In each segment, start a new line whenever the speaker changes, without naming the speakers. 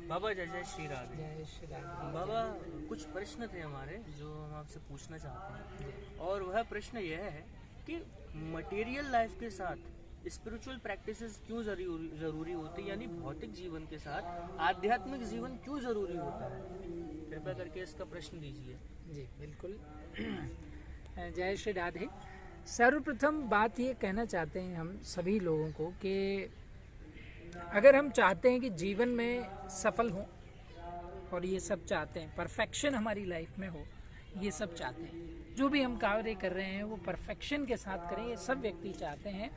बाबा जय जय श्री राधे।
जय श्री राधे।
बाबा कुछ प्रश्न थे हमारे जो हम आपसे पूछना चाहते हैं, और वह प्रश्न यह है कि मटेरियल लाइफ के साथ स्पिरिचुअल प्रैक्टिसेस क्यों जरूरी होती है, यानी भौतिक जीवन के साथ आध्यात्मिक जीवन क्यों जरूरी होता है? कृपया करके इसका प्रश्न दीजिए।
जी बिल्कुल। जय श्री राधे। सर्वप्रथम बात ये कहना चाहते हैं हम सभी लोगों को कि अगर हम चाहते हैं कि जीवन में सफल हों, और ये सब चाहते हैं, परफेक्शन हमारी लाइफ में हो, ये सब चाहते हैं, जो भी हम कार्य कर रहे हैं वो परफेक्शन के साथ करें, ये सब व्यक्ति चाहते हैं।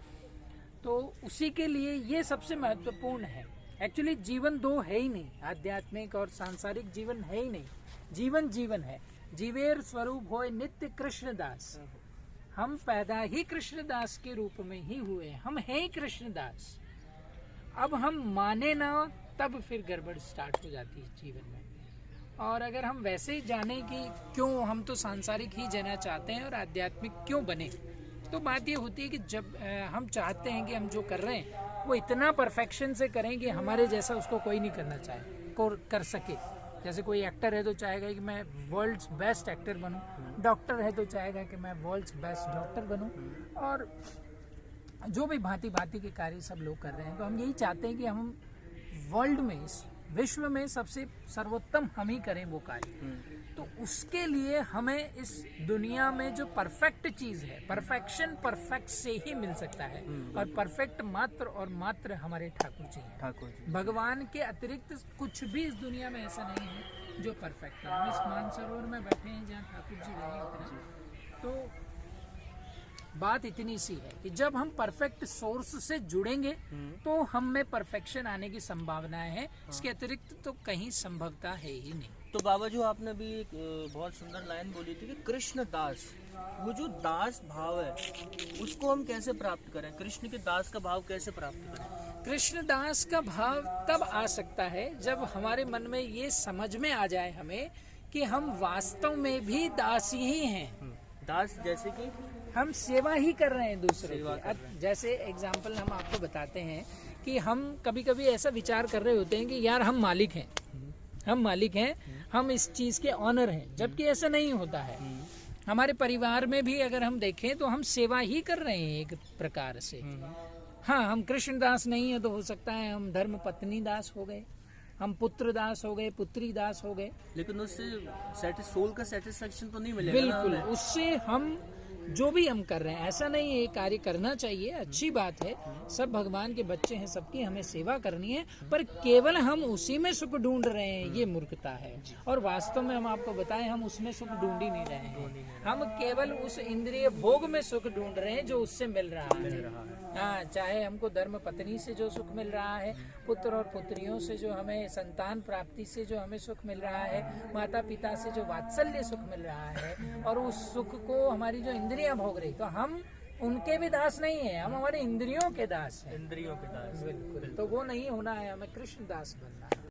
तो उसी के लिए ये सबसे महत्वपूर्ण है। एक्चुअली जीवन दो है ही नहीं, आध्यात्मिक और सांसारिक जीवन है ही नहीं। जीवन जीवन है, जीवेर स्वरूप होए नित्य कृष्णदास। हम पैदा ही कृष्णदास के रूप में ही हुए, हम हैं ही कृष्णदास। अब हम माने ना तब फिर गड़बड़ स्टार्ट हो जाती है जीवन में। और अगर हम वैसे ही जाने कि क्यों हम तो सांसारिक ही जीना चाहते हैं और आध्यात्मिक क्यों बने, तो बात ये होती है कि जब हम चाहते हैं कि हम जो कर रहे हैं वो इतना परफेक्शन से करें कि हमारे जैसा उसको कोई नहीं करना चाहे, को कर सके। जैसे कोई एक्टर है तो चाहेगा कि मैं वर्ल्ड्स बेस्ट एक्टर बनूं, डॉक्टर है तो चाहेगा कि मैं वर्ल्ड्स बेस्ट डॉक्टर बनूं, और जो भी भांति भांति के कार्य सब लोग कर रहे हैं। तो हम यही चाहते हैं कि हम वर्ल्ड में, इस विश्व में सबसे सर्वोत्तम हम ही करें वो कार्य। तो उसके लिए हमें इस दुनिया में जो परफेक्ट चीज है, परफेक्शन परफेक्ट से ही मिल सकता है, और परफेक्ट मात्र और मात्र हमारे ठाकुर जी हैं।
ठाकुर जी,
भगवान के अतिरिक्त कुछ भी इस दुनिया में ऐसा नहीं है जो परफेक्ट है। हम इस मानसरोवर में बैठे हैं जहाँ ठाकुर जी रहे उतना। तो बात इतनी सी है कि जब हम परफेक्ट सोर्स से जुड़ेंगे तो हम में परफेक्शन आने की संभावनाएं हैं। इसके अतिरिक्त तो कहीं संभवता है ही नहीं।
तो बाबा जो आपने अभी एक बहुत सुंदर लाइन बोली थी कि कृष्ण दास, वो जो दास भाव है उसको हम कैसे प्राप्त करें? कृष्ण के दास का भाव कैसे प्राप्त करें?
कृष्ण दास का भाव तब आ सकता है जब हमारे मन में ये समझ में आ जाए हमें कि हम वास्तव में भी दास ही हैं।
दास जैसे कि
हम सेवा ही कर रहे हैं दूसरे की। जैसे एग्जाम्पल हम आपको बताते हैं कि हम कभी कभी ऐसा विचार कर रहे होते हैं कि यार हम मालिक हैं, हम मालिक हैं, हम इस चीज के ऑनर हैं, जबकि ऐसा नहीं होता है। हमारे परिवार में भी अगर हम देखें तो हम सेवा ही कर रहे हैं एक प्रकार से। हाँ, हम कृष्णदास नहीं है तो हो सकता है हम धर्म पत्नी दास हो गए, हम पुत्र दास हो गए, पुत्री दास हो गए,
लेकिन उससे सोल का सेटिस्फेक्शन तो नहीं मिलेगा।
बिल्कुल, उससे हम जो भी हम कर रहे हैं, ऐसा नहीं है, ये कार्य करना चाहिए, अच्छी बात है, सब भगवान के बच्चे हैं, सबकी हमें सेवा करनी है, पर केवल हम उसी में सुख ढूंढ रहे हैं, ये मूर्खता है। और वास्तव में हम आपको बताएं, हम उसमें सुख ढूंढ ही नहीं रहे हैं, हम केवल उस इंद्रिय भोग में सुख ढूंढ रहे हैं जो उससे मिल रहा है। हाँ, चाहे हमको धर्म पत्नी से जो सुख मिल रहा है, पुत्र और पुत्रियों से जो हमें संतान प्राप्ति से जो हमें सुख मिल रहा है, माता पिता से जो वात्सल्य सुख मिल रहा है, और उस सुख को हमारी जो इंद्रियां भोग रही, तो हम उनके भी दास नहीं है, हम हमारे इंद्रियों के दास हैं।
इंद्रियों के दास,
बिल्कुल। तो वो नहीं होना है, हमें कृष्ण दास बनना है।